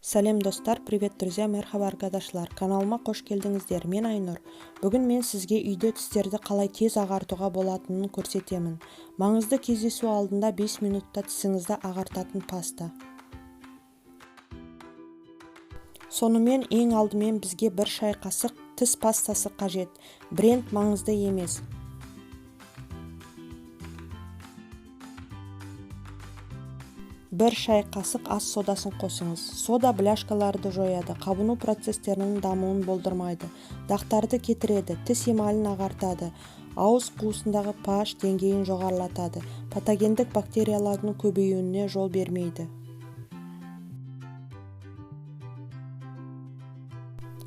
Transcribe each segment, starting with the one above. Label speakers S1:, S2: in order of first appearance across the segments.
S1: Сәлем достар, привет друзья, мерхаба arkadaşlar. Каналыма қош келдіңіздер. Мен Айнұр. Бүгін мен сізге үйде тістерді қалай тез ағартуға болатынын көрсетемін. Маңызды кездесу алдында 5 минутта тісіңізді ағартатын паста. Сонымен ең алдымен бізге бір шай қасық тіс пастасы қажет. Бренд маңызды емес. Бір шай қасық ас содасын қосыңыз. Сода бляшкаларды жояды, қабыну процестерінің дамуын болдырмайды, дақтарды кетіреді, тіс емалін ағартады, ауыз қуысындағы pH деңгейін жоғарылатады, патогендік бактериялардың көбеюіне жол бермейді.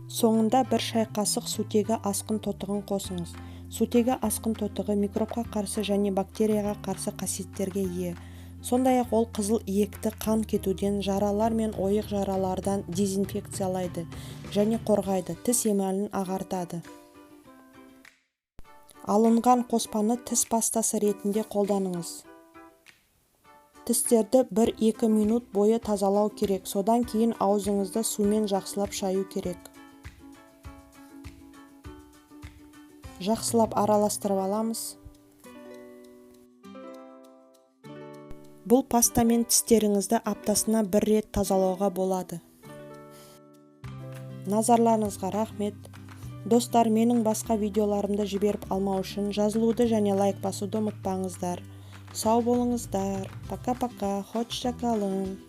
S1: Соңында бір шай қасық сутегі асқын тотығын қосыңыз. Сутегі асқын тотығы микробқа қарсы және бактерияға қарсы қасиеттерге ие. Сондай-ақ ол қызыл иекті қан кетуден, жаралар мен ойық жаралардан дезинфекциялайды және қорғайды, тіс емалін ағартады. Алынған қоспаны тіс пастасы ретінде қолданыңыз. Тістерді 1-2 минут бойы тазалау керек, содан кейін аузыңызды сумен жақсылап шаю керек. Жақсылап араластырып аламыз. Бұл пастамен тістеріңізді аптасына 1 рет тазалауға болады. Назарларыңызға рахмет. Достар, менің басқа видеоларымды жіберіп алмау үшін жазылуды және лайк басуды ұмытпаңыздар. Сау болыңыздар. Пока-пока. Hoşça kalın.